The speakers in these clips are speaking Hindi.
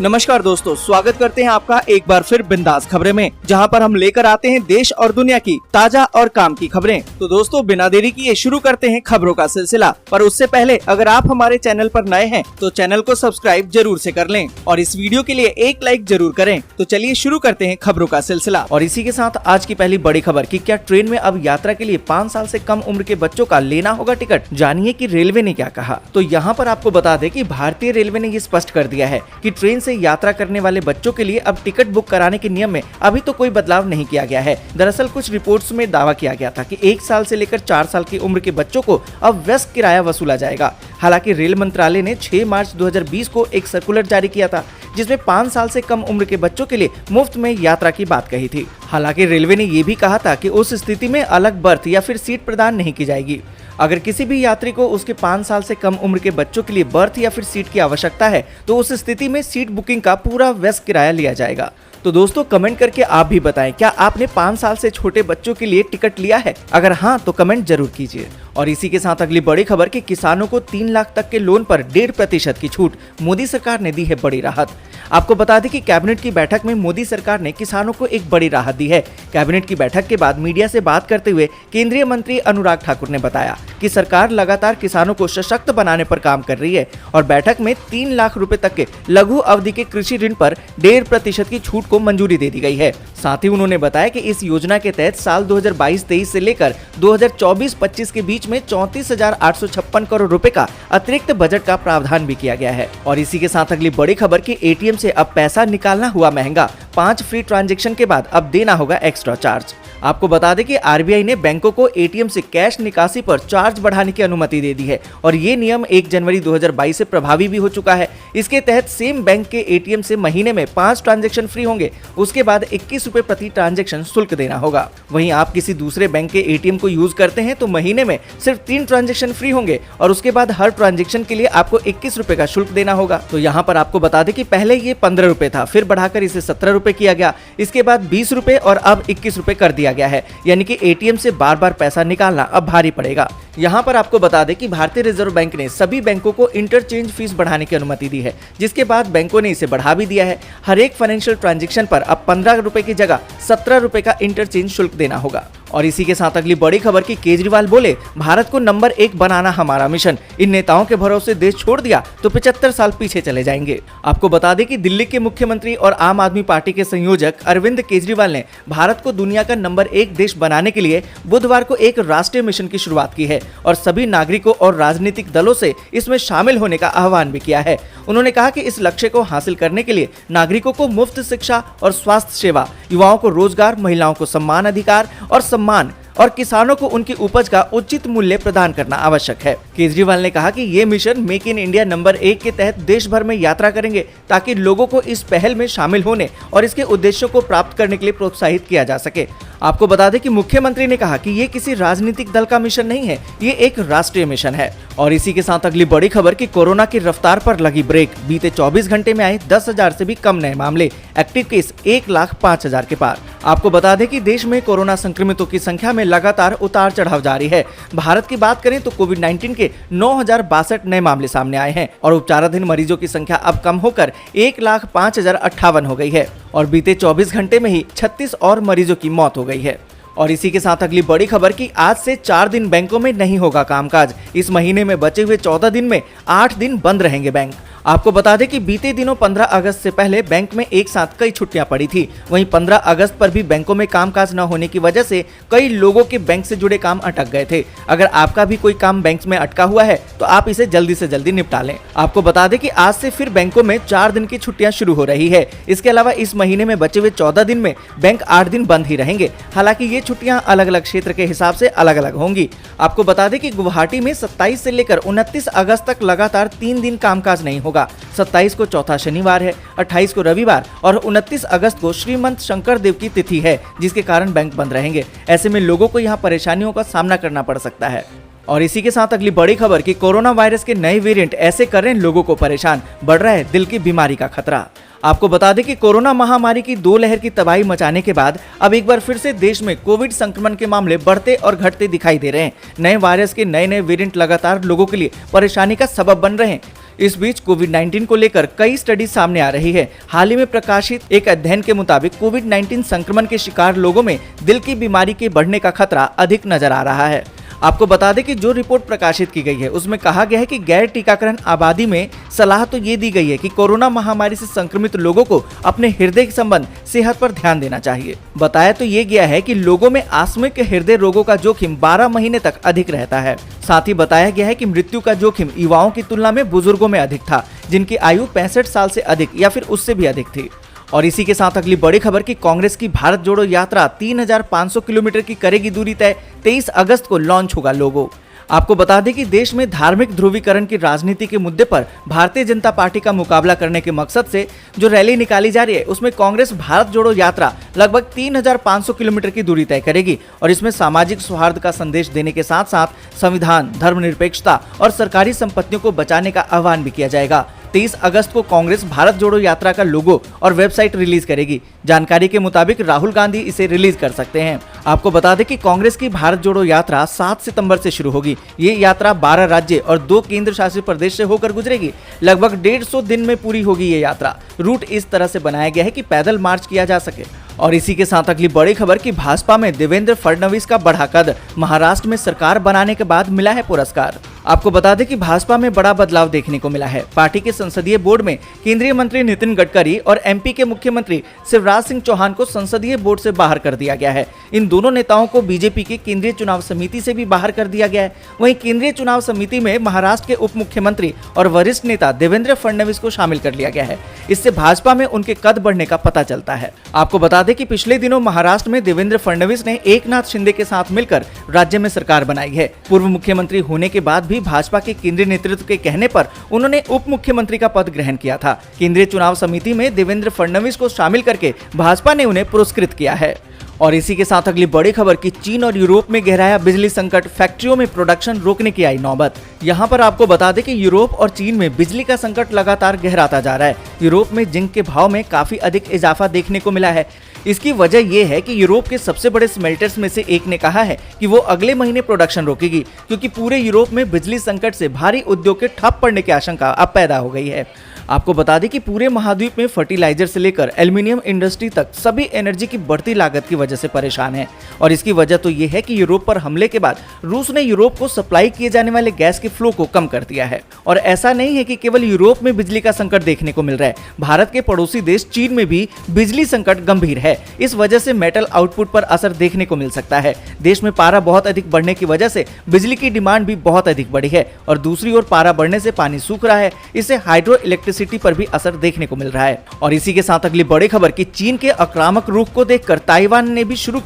नमस्कार दोस्तों, स्वागत करते हैं आपका एक बार फिर बिंदास खबरें में, जहां पर हम लेकर आते हैं देश और दुनिया की ताजा और काम की खबरें। तो दोस्तों, बिना देरी किए शुरू करते हैं खबरों का सिलसिला। पर उससे पहले अगर आप हमारे चैनल पर नए हैं तो चैनल को सब्सक्राइब जरूर से कर लें और इस वीडियो के लिए एक लाइक जरूर करें। तो चलिए शुरू करते हैं खबरों का सिलसिला। और इसी के साथ आज की पहली बड़ी खबर कि क्या ट्रेन में अब यात्रा के लिए 5 साल से कम उम्र के बच्चों का लेना होगा टिकट। जानिए कि रेलवे ने क्या कहा। तो यहाँ पर आपको बता दें कि भारतीय रेलवे ने ये स्पष्ट कर दिया है कि ट्रेन से यात्रा करने वाले बच्चों के लिए अब टिकट बुक कराने के नियम में अभी तो कोई बदलाव नहीं किया गया है। दरअसल कुछ रिपोर्ट्स में दावा किया गया था कि 1 साल से लेकर 4 साल की उम्र के बच्चों को अब व्यस्त किराया वसूला जाएगा। हालांकि रेल मंत्रालय ने 6 मार्च 2020 को एक सर्कुलर जारी किया था जिसमें 5 साल से कम उम्र के बच्चों के लिए मुफ्त में यात्रा की बात कही थी। हालांकि रेलवे ने ये भी कहा था कि उस स्थिति में अलग बर्थ या फिर सीट प्रदान नहीं की जाएगी। अगर किसी भी यात्री को उसके 5 साल से कम उम्र के बच्चों के लिए बर्थ या फिर सीट की आवश्यकता है तो उस स्थिति में सीट बुकिंग का पूरा व्यस्त किराया लिया जाएगा। तो दोस्तों, कमेंट करके आप भी बताएं, क्या आपने 5 साल से छोटे बच्चों के लिए टिकट लिया है? अगर हाँ तो कमेंट जरूर कीजिए। और इसी के साथ अगली बड़ी खबर कि किसानों को 3 लाख तक के लोन पर 1.5% की छूट। मोदी सरकार ने दी है बड़ी राहत। आपको बता दें कि कैबिनेट की बैठक में मोदी सरकार ने किसानों को एक बड़ी राहत दी है। कैबिनेट की बैठक के बाद मीडिया से बात करते हुए केंद्रीय मंत्री अनुराग ठाकुर ने बताया कि सरकार लगातार किसानों को सशक्त बनाने पर काम कर रही है और बैठक में 3 लाख रुपए तक के लघु अवधि के कृषि ऋण पर 1.5% की छूट को मंजूरी दे दी गई है। साथ ही उन्होंने बताया कि इस योजना के तहत साल 2022-23 से लेकर 2024-25 के बीच में 34,856 करोड़ रुपए का अतिरिक्त बजट का प्रावधान भी किया गया है। और इसी के साथ अगली बड़ी खबर कि एटीएम से अब पैसा निकालना हुआ महंगा। 5 फ्री ट्रांजैक्शन के बाद अब देना होगा एक्स्ट्रा चार्ज। आपको बता दें कि आरबीआई ने बैंकों को एटीएम से कैश निकासी पर चार्ज बढ़ाने की अनुमति दे दी है और ये नियम 1 जनवरी 2022 से प्रभावी भी हो चुका है। इसके तहत सेम बैंक के एटीएम से महीने में 5 ट्रांजैक्शन फ्री होंगे। उसके बाद 21 रुपए प्रति ट्रांजैक्शन शुल्क देना होगा। वहीं आप किसी दूसरे बैंक के एटीएम को यूज करते हैं तो महीने में सिर्फ 3 ट्रांजैक्शन फ्री होंगे और उसके बाद हर ट्रांजैक्शन के लिए आपको 21 रुपए का शुल्क देना होगा। तो यहाँ पर आपको बता दें कि पहले ये 15 रुपए था, फिर बढ़ाकर इसे 17 रुपए किया गया, इसके बाद 20 रुपए और अब 21 रुपए कर दिया गया है। यानी कि एटीएम से बार बार पैसा निकालना अब भारी पड़ेगा। यहाँ पर आपको बता दें कि भारतीय रिजर्व बैंक ने सभी बैंकों को इंटरचेंज फीस बढ़ाने की अनुमति दी है, जिसके बाद बैंकों ने इसे बढ़ा भी दिया है। हर एक फाइनेंशियल ट्रांजैक्शन पर अब 15 रुपए की जगह 17 रुपए का इंटरचेंज शुल्क देना होगा। और इसी के साथ अगली बड़ी खबर कि केजरीवाल बोले, भारत को नंबर 1 बनाना हमारा मिशन। इन नेताओं के भरोसे देश छोड़ दिया तो 75 साल पीछे चले जाएंगे। आपको बता दें कि दिल्ली के मुख्यमंत्री और आम आदमी पार्टी के संयोजक अरविंद केजरीवाल ने भारत को दुनिया का नंबर 1 देश बनाने के लिए बुधवार को एक राष्ट्रीय मिशन की शुरुआत की है और सभी नागरिकों और राजनीतिक दलों से इसमें शामिल होने का आह्वान भी किया है। उन्होंने कहा कि इस लक्ष्य को हासिल करने के लिए नागरिकों को मुफ्त शिक्षा और स्वास्थ्य सेवा, युवाओं को रोजगार, महिलाओं को सम्मान अधिकार और सम्मान और किसानों को उनकी उपज का उचित मूल्य प्रदान करना आवश्यक है। केजरीवाल ने कहा कि ये mission make in India number 1 के तहत देश भर में यात्रा करेंगे ताकि लोगों को इस पहल में शामिल होने और इसके उद्देश्यों को प्राप्त करने के लिए प्रोत्साहित किया जा सके। आपको बता दें कि मुख्यमंत्री ने कहा कि ये किसी राजनीतिक दल का मिशन नहीं है, ये एक राष्ट्रीय मिशन है। और इसी के साथ अगली बड़ी खबर कि कोरोना की रफ्तार पर लगी ब्रेक। बीते 24 घंटे में आए 10,000 से भी कम नए मामले, एक्टिव केस 1,05,000 के पार। आपको बता दें कि देश में कोरोना संक्रमितों की संख्या में लगातार उतार चढ़ाव जारी है। भारत की बात करें तो कोविड-19 के 9,062 नए मामले सामने आए हैं और उपचाराधीन मरीजों की संख्या अब कम होकर 1,05,058 हो गई है और बीते 24 घंटे में ही 36 और मरीजों की मौत हो गई है। और इसी के साथ अगली बड़ी खबर कि आज से 4 दिन बैंकों में नहीं होगा कामकाज। इस महीने में बचे हुए 14 दिन में 8 दिन बंद रहेंगे बैंक। आपको बता दें कि बीते दिनों 15 अगस्त से पहले बैंक में एक साथ कई छुट्टियां पड़ी थी। वहीं 15 अगस्त पर भी बैंकों में कामकाज न होने की वजह से कई लोगों के बैंक से जुड़े काम अटक गए थे। अगर आपका भी कोई काम बैंक में अटका हुआ है तो आप इसे जल्दी से जल्दी निपटा लें। आपको बता दें कि आज से फिर बैंकों में 4 दिन की छुट्टियां शुरू हो रही है। इसके अलावा इस महीने में बचे हुए 14 दिन में बैंक 8 दिन बंद ही रहेंगे। हालांकि ये छुट्टियां अलग अलग क्षेत्र के हिसाब से अलग अलग होंगी। आपको बता दें कि गुवाहाटी में 27 से लेकर 29 अगस्त तक लगातार 3 दिन कामकाज नहीं होगा। 27 को चौथा शनिवार है, 28 को रविवार और 29 अगस्त को श्रीमंत शंकर देव की तिथि है, जिसके कारण बैंक बंद रहेंगे। ऐसे में लोगों को यहाँ परेशानियों का सामना करना पड़ सकता है। और इसी के साथ अगली बड़ी खबर कि कोरोना वायरस के नए वेरिएंट ऐसे कर रहे हैं लोगों को परेशान, बढ़ रहा है दिल की बीमारी का खतरा। आपको बता दें कि कोरोना महामारी की 2 लहर की तबाही मचाने के बाद अब एक बार फिर से देश में कोविड संक्रमण के मामले बढ़ते और घटते दिखाई दे रहे हैं। नए वायरस के नए वेरिएंट लगातार लोगों के लिए परेशानी का सबब बन रहे हैं। इस बीच कोविड-19 को लेकर कई स्टडी सामने आ रही है। हाल ही में प्रकाशित एक अध्ययन के मुताबिक कोविड-19 संक्रमण के शिकार लोगों में दिल की बीमारी के बढ़ने का खतरा अधिक नजर आ रहा है। आपको बता दें कि जो रिपोर्ट प्रकाशित की गई है उसमें कहा गया है कि गैर टीकाकरण आबादी में सलाह तो ये दी गई है कि कोरोना महामारी से संक्रमित लोगों को अपने हृदय के संबंध सेहत पर ध्यान देना चाहिए। बताया तो ये गया है कि लोगों में आस्मिक हृदय रोगों का जोखिम 12 महीने तक अधिक रहता है। साथ ही बताया गया है कि मृत्यु का जोखिम युवाओं की तुलना में बुजुर्गों में अधिक था, जिनकी आयु 65 साल से अधिक या फिर उससे भी अधिक थी। और इसी के साथ अगली बड़ी खबर की कांग्रेस की भारत जोड़ो यात्रा 3500 किलोमीटर की करेगी दूरी तय। 23 अगस्त को लॉन्च होगा लोगो। आपको बता दें कि देश में धार्मिक ध्रुवीकरण की राजनीति के मुद्दे पर भारतीय जनता पार्टी का मुकाबला करने के मकसद से जो रैली निकाली जा रही है उसमें कांग्रेस भारत जोड़ो यात्रा लगभग 3500 किलोमीटर की दूरी तय करेगी और इसमें सामाजिक सौहार्द का संदेश देने के साथ साथ संविधान, धर्मनिरपेक्षता और सरकारी संपत्तियों को बचाने का आह्वान भी किया जाएगा। 23 अगस्त को कांग्रेस भारत जोड़ो यात्रा का लोगो और वेबसाइट रिलीज करेगी। जानकारी के मुताबिक राहुल गांधी इसे रिलीज कर सकते हैं। आपको बता दें कि कांग्रेस की भारत जोड़ो यात्रा 7 सितंबर से शुरू होगी। ये यात्रा 12 राज्य और 2 केंद्र शासित प्रदेश से होकर गुजरेगी। लगभग 150 दिन में पूरी होगी ये यात्रा। रूट इस तरह से बनाया गया है कि पैदल मार्च किया जा सके। और इसी के साथ अगली बड़ी खबर की भाजपा में देवेंद्र फडणवीस का बढ़ा कद। महाराष्ट्र में सरकार बनाने के बाद मिला है पुरस्कार। आपको बता दें कि भाजपा में बड़ा बदलाव देखने को मिला है। पार्टी के संसदीय बोर्ड में केंद्रीय मंत्री नितिन गडकरी और एमपी के मुख्यमंत्री शिवराज सिंह चौहान को संसदीय बोर्ड से बाहर कर दिया गया है। इन दोनों नेताओं को बीजेपी की केंद्रीय चुनाव समिति से भी बाहर कर दिया गया है। वहीं केंद्रीय चुनाव समिति में महाराष्ट्र के उप मुख्यमंत्री और वरिष्ठ नेता देवेंद्र फडणवीस को शामिल कर लिया गया है। इससे भाजपा में उनके कद बढ़ने का पता चलता है। आपको बता दें कि पिछले दिनों महाराष्ट्र में देवेंद्र फडणवीस ने एकनाथ शिंदे के साथ मिलकर राज्य में सरकार बनाई है। पूर्व मुख्यमंत्री होने के बाद भी भाजपा के केंद्रीय नेतृत्व के कहने पर उन्होंने उप मुख्यमंत्री का पद ग्रहण किया था। केंद्रीय चुनाव समिति में देवेंद्र फडणवीस को शामिल करके भाजपा ने उन्हें पुरस्कृत किया है। और इसी के साथ अगली बड़ी खबर की चीन और यूरोप में गहराया बिजली संकट। फैक्ट्रियों में प्रोडक्शन रोकने की आई नौबत। यहाँ पर आपको बता दें कि यूरोप और चीन में बिजली का संकट लगातार गहराता जा रहा है। यूरोप में जिंक के भाव में काफी अधिक इजाफा देखने को मिला है। इसकी वजह यह है कि यूरोप के सबसे बड़े स्मेल्टर्स में से एक ने कहा है कि वो अगले महीने प्रोडक्शन रोकेगी, क्योंकि पूरे यूरोप में बिजली संकट से भारी उद्योग के ठप पड़ने की आशंका अब पैदा हो गई है। आपको बता दें कि पूरे महाद्वीप में फर्टिलाइजर से लेकर एल्युमिनियम इंडस्ट्री तक सभी एनर्जी की बढ़ती लागत की वजह से परेशान है। और इसकी वजह तो ये है कि यूरोप पर हमले के बाद रूस ने यूरोप को सप्लाई किए जाने वाले गैस के फ्लो को कम कर दिया है। और ऐसा नहीं है कि केवल यूरोप में बिजली का संकट देखने को मिल रहा है। भारत के पड़ोसी देश चीन में भी बिजली संकट गंभीर है। इस वजह से मेटल आउटपुट पर असर देखने को मिल सकता है। देश में पारा बहुत अधिक बढ़ने की वजह से बिजली की डिमांड भी बहुत अधिक बढ़ी है और दूसरी ओर पारा बढ़ने से पानी सूख रहा है। इससे हाइड्रो इलेक्ट्रिसिटी पर भी असर देखने को मिल रहा है। और इसी के साथ अगली बड़ी खबर की चीन के आक्रामक रुख को देखकर ताइवान ने भी शुरू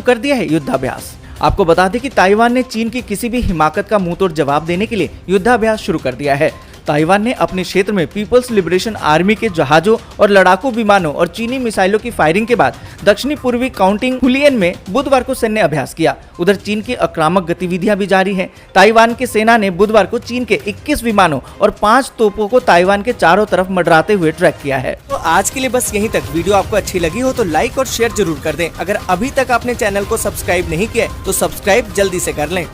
कर दिया है युद्धाभ्यास। आपको बता दें कि ताइवान ने चीन की किसी भी हिमाकत का मुंहतोड़ जवाब देने के लिए युद्धाभ्यास शुरू कर दिया है। ताइवान ने अपने क्षेत्र में पीपल्स लिबरेशन आर्मी के जहाजों और लड़ाकू विमानों और चीनी मिसाइलों की फायरिंग के बाद दक्षिणी पूर्वी काउंटिंग हुलियन में बुधवार को सैन्य अभ्यास किया। उधर चीन की आक्रामक गतिविधियां भी जारी हैं। ताइवान की सेना ने बुधवार को चीन के 21 विमानों और 5 तोपों को ताइवान के चारों तरफ मंडराते हुए ट्रैक किया है। तो आज के लिए बस यहीं तक। वीडियो आपको अच्छी लगी हो तो लाइक और शेयर जरूर कर दें। अगर अभी तक आपने चैनल को सब्सक्राइब नहीं किया तो सब्सक्राइब जल्दी से कर लें।